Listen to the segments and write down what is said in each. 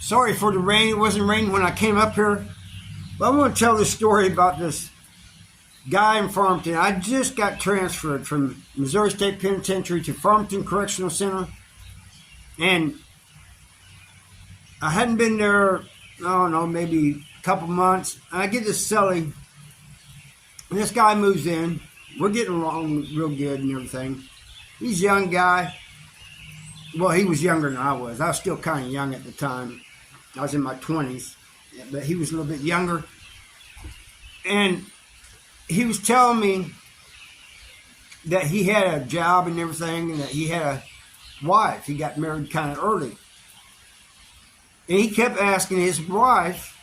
Sorry for the rain. It wasn't raining when I came up here. But I'm going to tell this story about this guy in Farmington. I just got transferred from Missouri State Penitentiary to Farmington Correctional Center. And I hadn't been there, I don't know, maybe a couple months. And I get to Celly. And this guy moves in. We're getting along real good and everything. He's a young guy. Well, he was younger than I was. I was still kind of young at the time. I was in my 20s, but he was a little bit younger. And he was telling me that he had a job and everything, and that he had a wife. He got married kind of early. And he kept asking his wife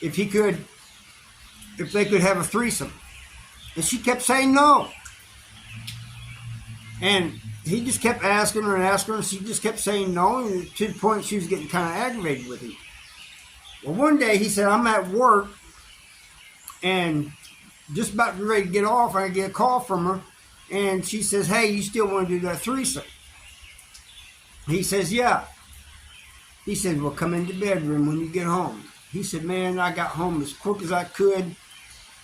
if they could have a threesome. And she kept saying no. And he just kept asking her, and she just kept saying no, and to the point she was getting kind of aggravated with him. Well, one day he said, I'm at work, and just about ready to get off, I get a call from her, and she says, hey, you still want to do that threesome? He says, yeah. He said, well, come in the bedroom when you get home. He said, man, I got home as quick as I could.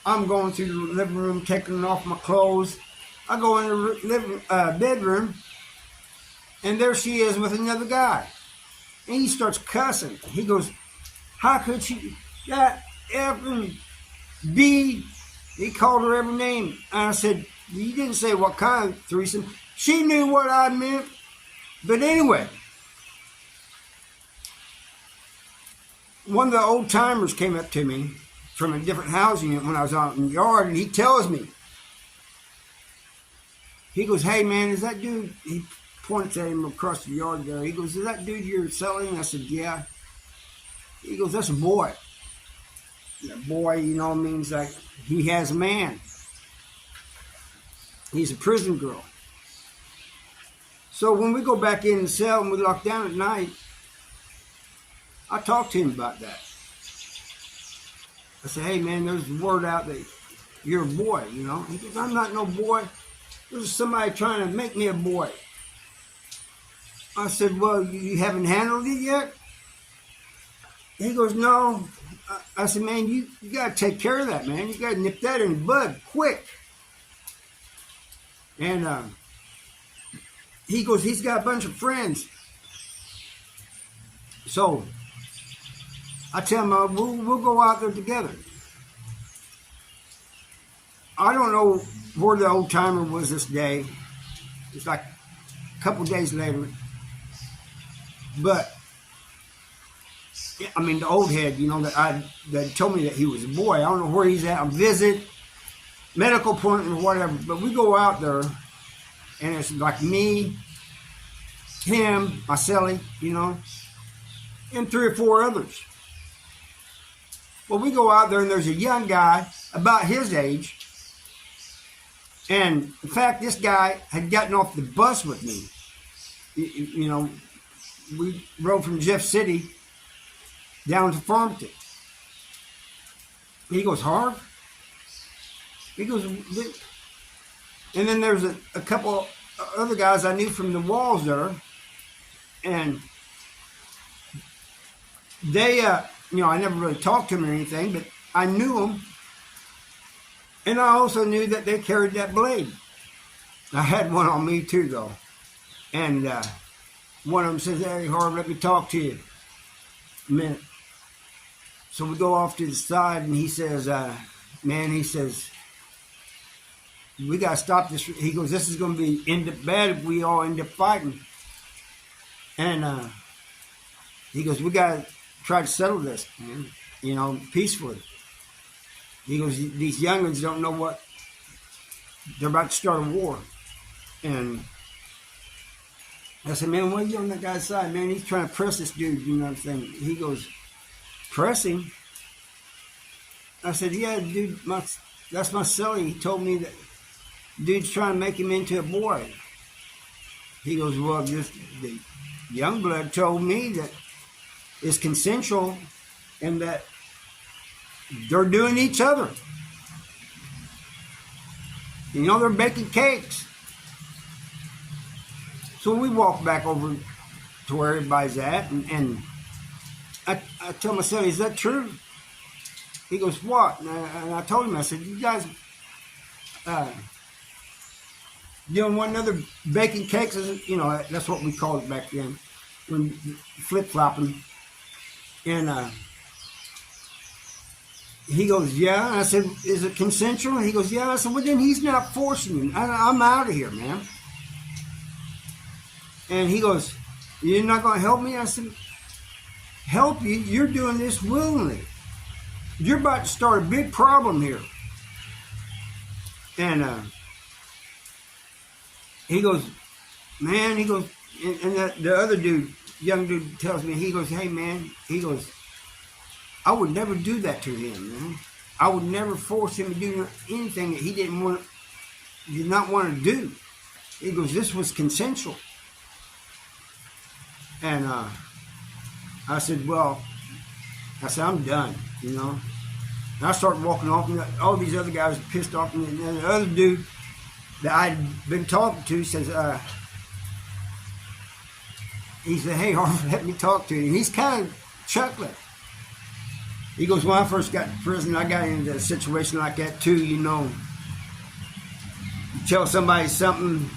I'm going through the living room, taking off my clothes. I go in the bedroom, and there she is with another guy. And he starts cussing. He goes, how could she, that effing B? He called her every name. And I said, you didn't say what kind of threesome. She knew what I meant. But anyway, one of the old timers came up to me from a different housing unit when I was out in the yard, and he tells me, he goes, hey man, is that dude, he points at him across the yard there, he goes, is that dude you're selling? I said, yeah. He goes, that's a boy. A boy, you know, means like he has a man. He's a prison girl. So when we go back in the cell and we lock down at night, I talked to him about that. I said, hey man, there's word out that you're a boy, you know. He goes, I'm not no boy. There's somebody trying to make me a boy. I said, well, you haven't handled it yet? He goes, no. I said, man, you got to take care of that, man. You got to nip that in the bud quick. And he goes, he's got a bunch of friends. So I tell him, we'll go out there together. I don't know where the old timer was this day. It's like a couple days later. But I mean, the old head, you know, that told me that he was a boy. I don't know where he's at on visit, medical appointment or whatever. But we go out there, and it's like me, him, my Celly, you know, and 3 or 4 others. Well, we go out there, and there's a young guy about his age. And in fact, this guy had gotten off the bus with me. You know, we rode from Jeff City down to Farmington. He goes, Harv? He goes, and then there's a couple other guys I knew from the walls there. And they, you know, I never really talked to them or anything, but I knew them. And I also knew that they carried that blade. I had one on me too, though. And one of them says, hey, Harv, let me talk to you a minute. So we go off to the side, and he says, man, he says, we got to stop this. He goes, this is going to end up bad if we all end up fighting. And he goes, we got to try to settle this, man, you know, peacefully. He goes, these young ones don't know what, they're about to start a war. And I said, man, why are you on that guy's side, man? He's trying to press this dude, you know what I'm saying? He goes, press him? I said, yeah, dude, that's my Celly. He told me that dude's trying to make him into a boy. He goes, well, just the young blood told me that it's consensual and that they're doing each other. You know, they're baking cakes. So we walk back over to where everybody's at, and I tell my son, is that true? He goes, what? And I told him, I said, you guys, you don't want another baking cakes? You know, that's what we called it back then, when flip-flopping. And he goes, yeah. And I said, is it consensual? And he goes, yeah. And I said, well, then he's not forcing you. I'm out of here, man. And he goes, you're not going to help me? I said, help you? You're doing this willingly. You're about to start a big problem here. And he goes, man, he goes, and the other dude, young dude, tells me, he goes, hey, man, he goes, I would never do that to him, man. I would never force him to do anything that he did not want to do. He goes, this was consensual. And I said, well, I'm done, you know. And I started walking off, and all these other guys were pissed off. And the other dude that I'd been talking to says, he said, hey, Harvey, let me talk to you. And he's kind of chuckling. He goes, when I first got to prison, I got into a situation like that too, you know. You tell somebody something,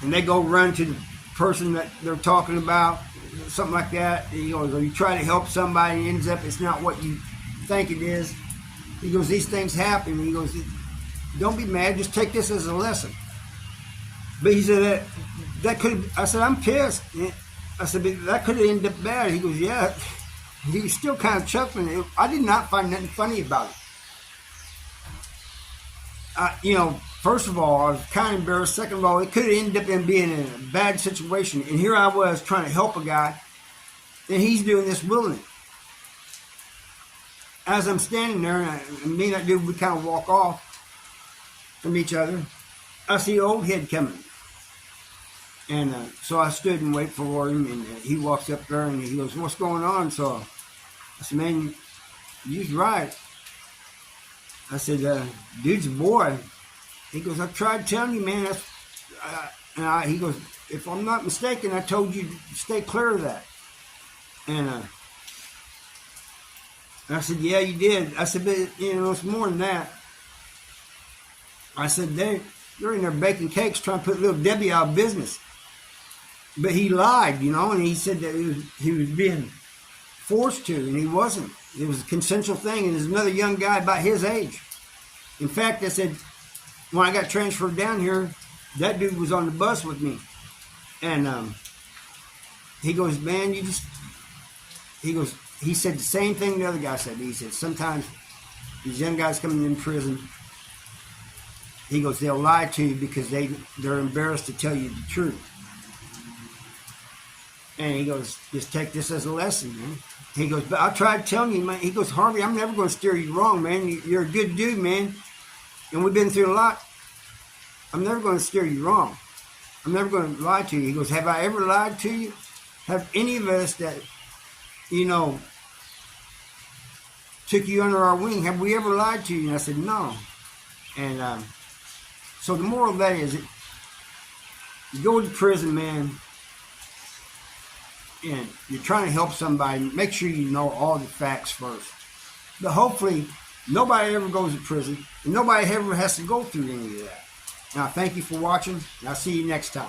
and they go run to the person that they're talking about, something like that. He goes, or you try to help somebody, and it ends up it's not what you think it is. He goes, these things happen. He goes, don't be mad, just take this as a lesson. But he said, that could have, I said, I'm pissed. I said, but that could have ended up bad. He goes, yeah. He was still kind of chuckling. I did not find nothing funny about it. You know, first of all, I was kind of embarrassed. Second of all, it could have ended up in being in a bad situation. And here I was trying to help a guy, and he's doing this willingly. As I'm standing there, and me and that dude, we kind of walk off from each other, I see old head coming. And so I stood and waited for him, and he walks up there, and he goes, what's going on? So I said, man, you're right. I said, dude's a boy. He goes, I tried telling you, man. He goes, if I'm not mistaken, I told you to stay clear of that. And I said, yeah, you did. I said, but, you know, it's more than that. I said, they're in there baking cakes trying to put little Debbie out of business. But he lied, you know, and he said that he was being forced to, and he wasn't. It was a consensual thing, and there's another young guy about his age. In fact, I said, when I got transferred down here, that dude was on the bus with me. And he goes, man, he said the same thing the other guy said. He said, sometimes these young guys coming in prison, he goes, they'll lie to you because they're embarrassed to tell you the truth. And he goes, just take this as a lesson, man. He goes, but I tried telling you, man. He goes, Harvey, I'm never going to steer you wrong, man. You're a good dude, man. And we've been through a lot. I'm never going to steer you wrong. I'm never going to lie to you. He goes, have I ever lied to you? Have any of us that, you know, took you under our wing, have we ever lied to you? And I said, no. And so the moral of that is, you go to prison, man, and you're trying to help somebody, make sure you know all the facts first. But hopefully, nobody ever goes to prison, and nobody ever has to go through any of that. Now, thank you for watching, and I'll see you next time.